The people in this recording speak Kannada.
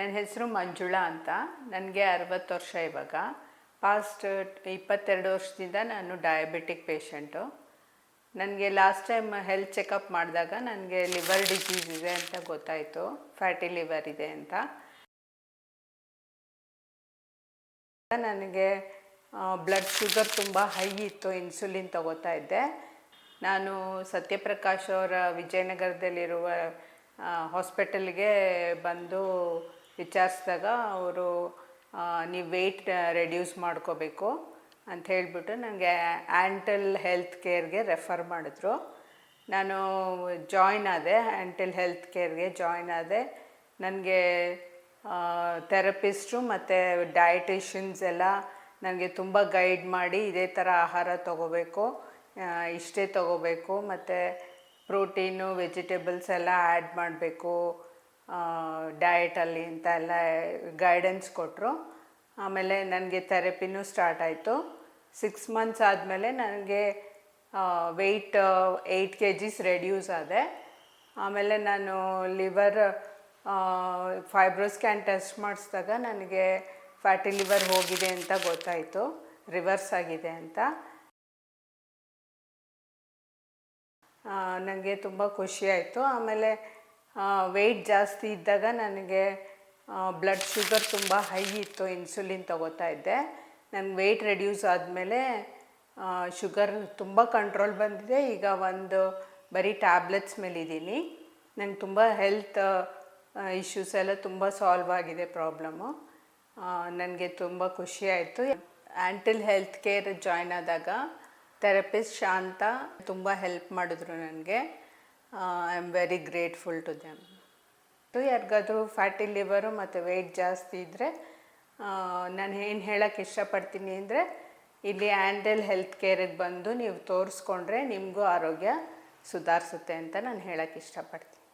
ನನ್ನ ಹೆಸರು ಮಂಜುಳಾ ಅಂತ. ನನಗೆ 60 ವರ್ಷ ಇವಾಗ. ಪಾಸ್ಟ್ 22 ವರ್ಷದಿಂದ ನಾನು ಡಯಾಬಿಟಿಕ್ ಪೇಷಂಟು. ನನಗೆ ಲಾಸ್ಟ್ ಟೈಮ್ ಹೆಲ್ತ್ ಚೆಕಪ್ ಮಾಡಿದಾಗ ನನಗೆ ಲಿವರ್ ಡಿಸೀಸ್ ಇದೆ ಅಂತ ಗೊತ್ತಾಯಿತು, ಫ್ಯಾಟಿ ಲಿವರ್ ಇದೆ ಅಂತ. ನನಗೆ ಬ್ಲಡ್ ಶುಗರ್ ತುಂಬ ಹೈ ಇತ್ತು, ಇನ್ಸುಲಿನ್ ತಗೋತಾ ಇದ್ದೆ. ನಾನು ಸತ್ಯಪ್ರಕಾಶ್ ಅವರ ವಿಜಯನಗರದಲ್ಲಿರುವ ಹಾಸ್ಪಿಟಲ್ಗೆ ಬಂದು ವಿಚಾರಿಸಿದಾಗ ಅವರು ನೀವು ವೆಯ್ಟ್ ರೆಡ್ಯೂಸ್ ಮಾಡ್ಕೋಬೇಕು ಅಂತ ಹೇಳಿಬಿಟ್ಟು ನನಗೆ ಆ್ಯಂಟಲ್ ಹೆಲ್ತ್ ಕೇರ್ಗೆ ರೆಫರ್ ಮಾಡಿದ್ರು. ನಾನು ಜಾಯ್ನ್ ಆದೆ, ಆ್ಯಂಟಲ್ ಹೆಲ್ತ್ ಕೇರ್ಗೆ ಜಾಯ್ನ್ ಆದೆ. ನನಗೆ ಥೆರಪಿಸ್ಟು ಮತ್ತು ಡಯಟಿಷಿಯನ್ಸ್ ಎಲ್ಲ ನನಗೆ ತುಂಬ ಗೈಡ್ ಮಾಡಿ ಇದೇ ಥರ ಆಹಾರ ತೊಗೋಬೇಕು, ಇಷ್ಟೇ ತೊಗೋಬೇಕು, ಮತ್ತು ಪ್ರೋಟೀನು ವೆಜಿಟೇಬಲ್ಸ್ ಎಲ್ಲ ಆ್ಯಡ್ ಮಾಡಬೇಕು ಡಯಟಲ್ಲಿ ಅಂತ ಎಲ್ಲ ಗೈಡೆನ್ಸ್ ಕೊಟ್ಟರು. ಆಮೇಲೆ ನನಗೆ ಥೆರಪಿನೂ ಸ್ಟಾರ್ಟ್ ಆಯಿತು. 6 ಮಂತ್ಸ್ ಆದಮೇಲೆ ನನಗೆ ವೆಯ್ಟ್ 8 kgs ರೆಡ್ಯೂಸ್ ಆದೆ. ಆಮೇಲೆ ನಾನು ಲಿವರ್ ಫೈಬ್ರೋಸ್ಕ್ಯಾನ್ ಟೆಸ್ಟ್ ಮಾಡಿಸಿದಾಗ ನನಗೆ ಫ್ಯಾಟಿ ಲಿವರ್ ಹೋಗಿದೆ ಅಂತ ಗೊತ್ತಾಯಿತು, ರಿವರ್ಸ್ ಆಗಿದೆ ಅಂತ. ನನಗೆ ತುಂಬ ಖುಷಿಯಾಯಿತು. ಆಮೇಲೆ ವೆಯ್ಟ್ ಜಾಸ್ತಿ ಇದ್ದಾಗ ನನಗೆ ಬ್ಲಡ್ ಶುಗರ್ ತುಂಬ ಹೈ ಇತ್ತು, ಇನ್ಸುಲಿನ್ ತಗೋತಾ ಇದ್ದೆ. ನನಗೆ ವೆಯ್ಟ್ ರೆಡ್ಯೂಸ್ ಆದಮೇಲೆ ಶುಗರ್ ತುಂಬ ಕಂಟ್ರೋಲ್ ಬಂದಿದೆ. ಈಗ ಬರೀ ಟ್ಯಾಬ್ಲೆಟ್ಸ್ ಮೇಲಿದ್ದೀನಿ. ನಂಗೆ ತುಂಬ ಹೆಲ್ತ್ ಇಶ್ಯೂಸ್ ಎಲ್ಲ ತುಂಬ ಸಾಲ್ವ್ ಆಗಿದೆ ಪ್ರಾಬ್ಲಮ್ಮು. ನನಗೆ ತುಂಬ ಖುಷಿಯಾಯಿತು. ಆ್ಯಂಟಲ್ ಹೆಲ್ತ್ ಕೇರ್ ಜಾಯ್ನ್ ಆದಾಗ ಥೆರಪಿಸ್ಟ್ ಶಾಂತ ತುಂಬ ಹೆಲ್ಪ್ ಮಾಡಿದ್ರು ನನಗೆ. I am very grateful to them. ಯಾರಿಗಾದರೂ ಫ್ಯಾಟಿ ಲಿವರು ಮತ್ತು ವೆಯ್ಟ್ ಜಾಸ್ತಿ ಇದ್ದರೆ ನಾನು ಏನು ಹೇಳೋಕ್ಕೆ ಇಷ್ಟಪಡ್ತೀನಿ ಅಂದರೆ, ಇಲ್ಲಿ ಆ್ಯಂಟಲ್ ಹೆಲ್ತ್ ಕೇರಿಗೆ ಬಂದು ನೀವು ತೋರಿಸ್ಕೊಂಡ್ರೆ ನಿಮಗೂ ಆರೋಗ್ಯ ಸುಧಾರಿಸುತ್ತೆ ಅಂತ ನಾನು ಹೇಳೋಕ್ಕೆ ಇಷ್ಟಪಡ್ತೀನಿ.